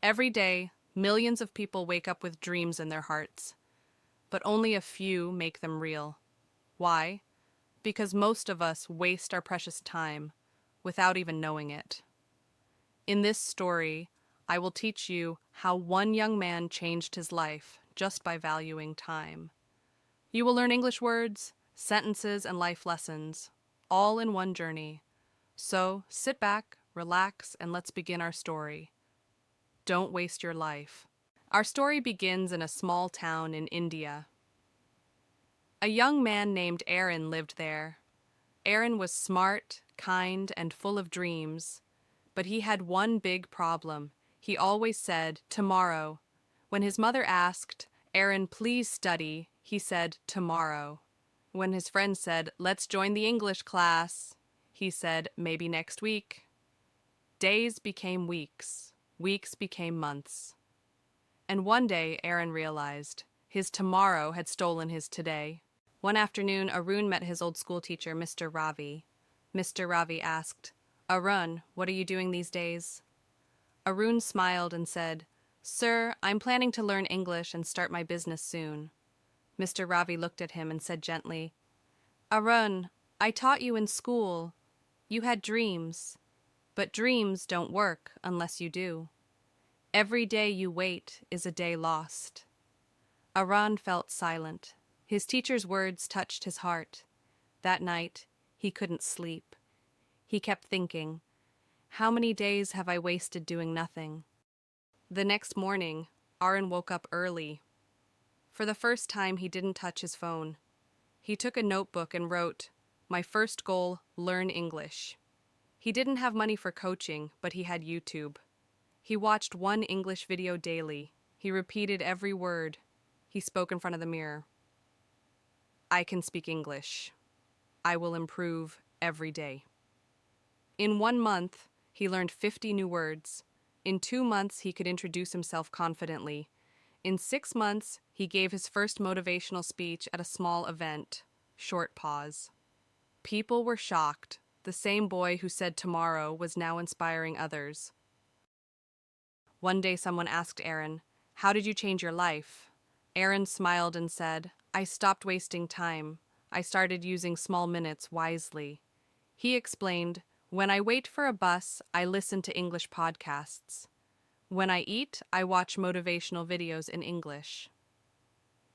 Every day, millions of people wake up with dreams in their hearts, but only a few make them real. Why? Because most of us waste our precious time without even knowing it. In this story, I will teach you how one young man changed his life just by valuing time. You will learn English words, sentences, and life lessons, all in one journey. So sit back, relax, and let's begin our story. Don't waste your life. Our story begins in a small town in India. A young man named Aaron lived there. Aaron was smart, kind, and full of dreams. But he had one big problem. He always said, tomorrow. When his mother asked, Aaron, please study, he said, tomorrow. When his friend said, let's join the English class, he said, maybe next week. Days became weeks. Weeks became months. And one day, Aaron realized his tomorrow had stolen his today. One afternoon, Arun met his old school teacher, Mr. Ravi. Mr. Ravi asked, Arun, what are you doing these days? Arun smiled and said, Sir, I'm planning to learn English and start my business soon. Mr. Ravi looked at him and said gently, Arun, I taught you in school. You had dreams, but dreams don't work unless you do. Every day you wait is a day lost. Arun felt silent. His teacher's words touched his heart. That night, he couldn't sleep. He kept thinking, how many days have I wasted doing nothing? The next morning, Arun woke up early. For the first time, he didn't touch his phone. He took a notebook and wrote, my first goal, learn English. He didn't have money for coaching, but he had YouTube. He watched one English video daily. He repeated every word. He spoke in front of the mirror. I can speak English. I will improve every day. In 1 month, he learned 50 new words. In 2 months, he could introduce himself confidently. In 6 months, he gave his first motivational speech at a small event. Short pause. People were shocked. The same boy who said tomorrow was now inspiring others. One day someone asked Aaron, how did you change your life? Aaron smiled and said, I stopped wasting time. I started using small minutes wisely. He explained, when I wait for a bus, I listen to English podcasts. When I eat, I watch motivational videos in English.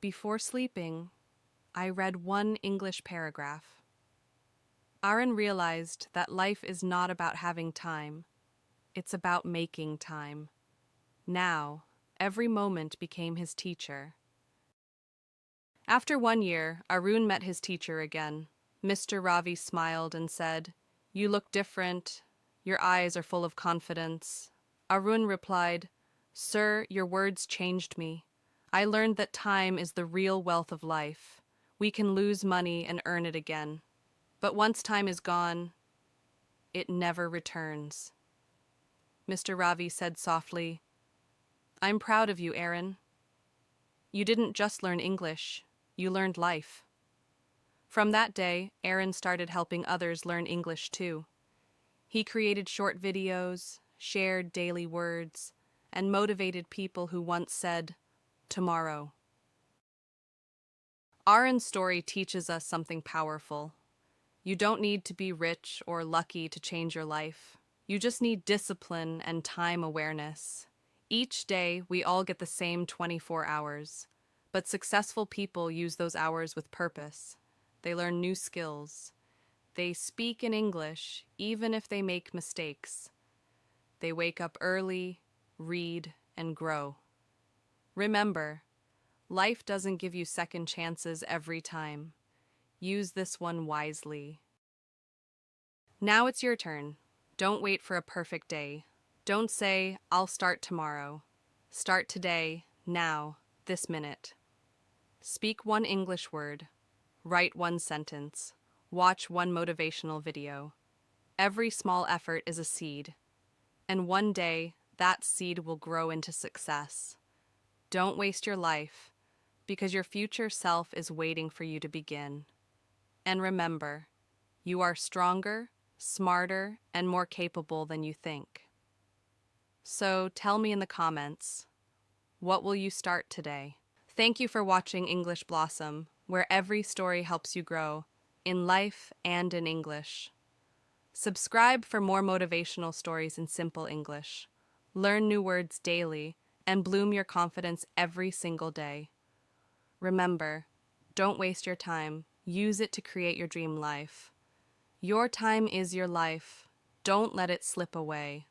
Before sleeping, I read one English paragraph. Aaron realized that life is not about having time. It's about making time. Now, every moment became his teacher. After 1 year, Arun met his teacher again. Mr. Ravi smiled and said, you look different. Your eyes are full of confidence. Arun replied, Sir, your words changed me. I learned that time is the real wealth of life. We can lose money and earn it again. But once time is gone, it never returns. Mr. Ravi said softly, I'm proud of you, Aaron. You didn't just learn English, you learned life. From that day, Aaron started helping others learn English too. He created short videos, shared daily words, and motivated people who once said, tomorrow. Aaron's story teaches us something powerful. You don't need to be rich or lucky to change your life. You just need discipline and time awareness. Each day, we all get the same 24 hours, but successful people use those hours with purpose. They learn new skills. They speak in English, even if they make mistakes. They wake up early, read, and grow. Remember, life doesn't give you second chances every time. Use this one wisely. Now it's your turn. Don't wait for a perfect day. Don't say, I'll start tomorrow. Start today, now, this minute. Speak one English word. Write one sentence. Watch one motivational video. Every small effort is a seed. And one day, that seed will grow into success. Don't waste your life, because your future self is waiting for you to begin. And remember, you are stronger, smarter, and more capable than you think. So tell me in the comments, what will you start today? Thank you for watching English Blossom, where every story helps you grow, in life and in English. Subscribe for more motivational stories in simple English. Learn new words daily and bloom your confidence every single day. Remember, don't waste your time. Use it to create your dream life. Your time is your life. Don't let it slip away.